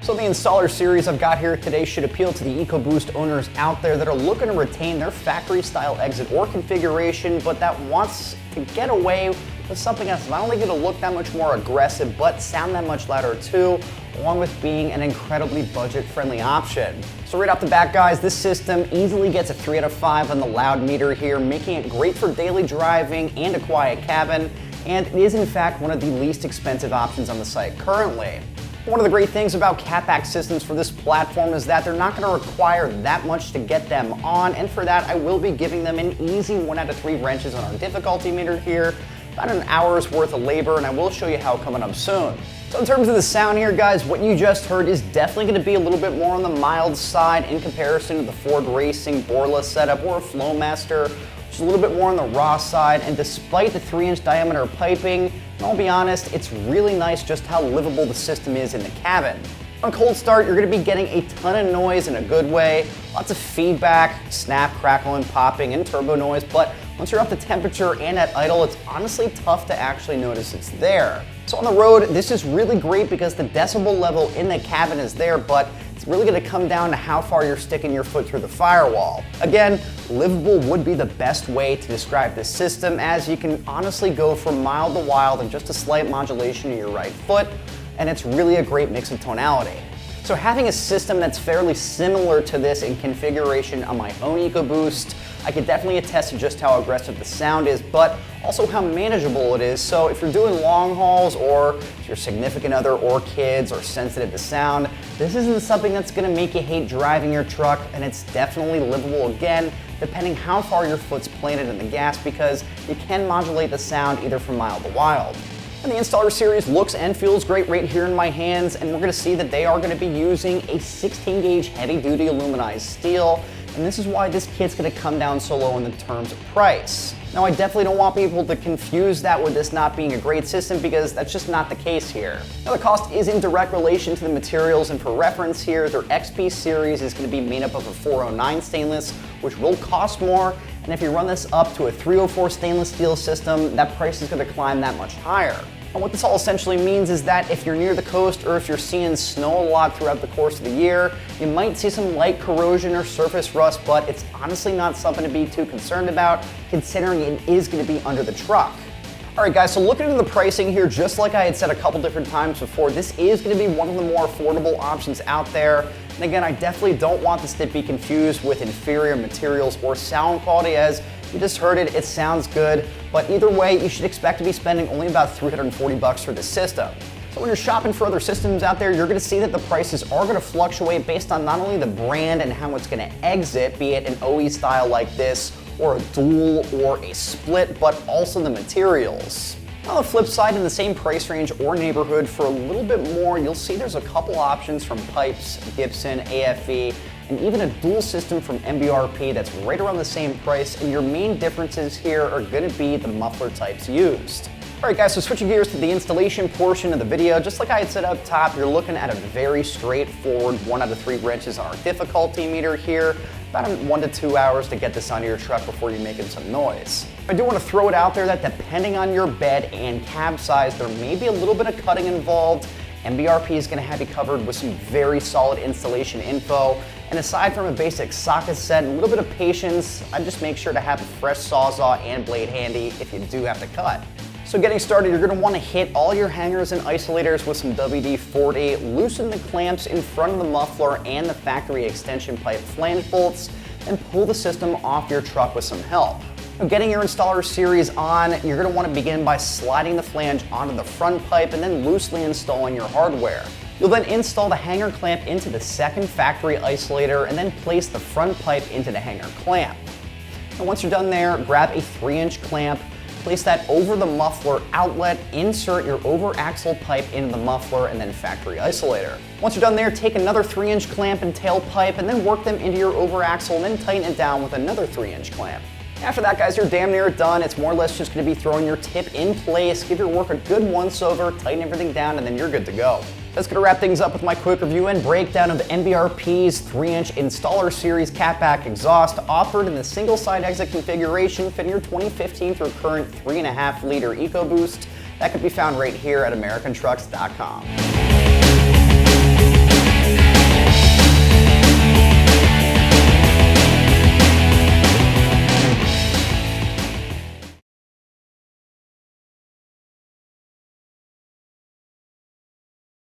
So the installer series I've got here today should appeal to the EcoBoost owners out there that are looking to retain their factory style exit or configuration, but that wants to get away with something that's not only going to look that much more aggressive, but sound that much louder too, along with being an incredibly budget-friendly option. So right off the bat, guys, this system easily gets a 3 out of 5 on the loud meter here, making it great for daily driving and a quiet cabin, and it is in fact one of the least expensive options on the site currently. One of the great things about catback systems for this platform is that they're not going to require that much to get them on, and for that I will be giving them an easy 1 out of 3 wrenches on our difficulty meter here, about an hour's worth of labor, and I will show you how coming up soon. So in terms of the sound here, guys, what you just heard is definitely going to be a little bit more on the mild side in comparison to the Ford Racing Borla setup or a Flowmaster, which is a little bit more on the raw side, and despite the 3-inch diameter piping, and I'll be honest, it's really nice just how livable the system is in the cabin. On cold start, you're going to be getting a ton of noise in a good way, lots of feedback, snap, crackle, and popping, and turbo noise, but once you're up to temperature and at idle, it's honestly tough to actually notice it's there. So on the road, this is really great because the decibel level in the cabin is there, but it's really going to come down to how far you're sticking your foot through the firewall. Again, livable would be the best way to describe this system, as you can honestly go from mild to wild and just a slight modulation in your right foot, and it's really a great mix of tonality. So having a system that's fairly similar to this in configuration on my own EcoBoost, I could definitely attest to just how aggressive the sound is, but also how manageable it is. So if you're doing long hauls, or if your significant other or kids are sensitive to sound, this isn't something that's gonna make you hate driving your truck, and it's definitely livable again, depending how far your foot's planted in the gas, because you can modulate the sound either from mild to wild. And the installer series looks and feels great right here in my hands, and we're going to see that they are going to be using a 16 gauge heavy duty aluminized steel, and this is why this kit's going to come down so low in the terms of price. Now, I definitely don't want people to confuse that with this not being a great system, because that's just not the case here. Now, the cost is in direct relation to the materials, and for reference here, their XP series is going to be made up of a 409 stainless, which will cost more, and if you run this up to a 304 stainless steel system, that price is going to climb that much higher. And what this all essentially means is that if you're near the coast, or if you're seeing snow a lot throughout the course of the year, you might see some light corrosion or surface rust, but it's honestly not something to be too concerned about, considering it is going to be under the truck. Alright guys, so looking into the pricing here, just like I had said a couple different times before, this is going to be one of the more affordable options out there. And again, I definitely don't want this to be confused with inferior materials or sound quality, as you just heard it, it sounds good, but either way, you should expect to be spending only about $340 for this system. So when you're shopping for other systems out there, you're going to see that the prices are going to fluctuate based on not only the brand and how it's going to exit, be it an OE style like this, or a dual or a split, but also the materials. On the flip side, in the same price range or neighborhood for a little bit more, you'll see there's a couple options from Pipes, Gibson, AFE, and even a dual system from MBRP that's right around the same price, and your main differences here are going to be the muffler types used. Alright guys, so switching gears to the installation portion of the video, just like I had said up top, you're looking at a very straightforward 1 out of 3 wrenches on our difficulty meter here, about 1 to 2 hours to get this onto your truck before you're making some noise. I do want to throw it out there that depending on your bed and cab size, there may be a little bit of cutting involved. MBRP is going to have you covered with some very solid installation info, and aside from a basic socket set and a little bit of patience, I just make sure to have a fresh sawzall and blade handy if you do have to cut. So getting started, you're going to want to hit all your hangers and isolators with some WD-40, loosen the clamps in front of the muffler and the factory extension pipe flange bolts, and pull the system off your truck with some help. Now, getting your installer series on, you're going to want to begin by sliding the flange onto the front pipe and then loosely installing your hardware. You'll then install the hanger clamp into the second factory isolator and then place the front pipe into the hanger clamp. And once you're done there, grab a 3-inch clamp, place that over the muffler outlet, insert your over axle pipe into the muffler, and then factory isolator. Once you're done there, take another 3-inch clamp and tail pipe and then work them into your over axle and then tighten it down with another 3-inch clamp. After that, guys, you're damn near done. It's more or less just going to be throwing your tip in place, give your work a good once over, tighten everything down, and then you're good to go. That's going to wrap things up with my quick review and breakdown of the MBRP's 3-inch Installer Series catback exhaust, offered in the single side exit configuration fitting your 2015 through current 3.5 liter EcoBoost. That can be found right here at AmericanTrucks.com.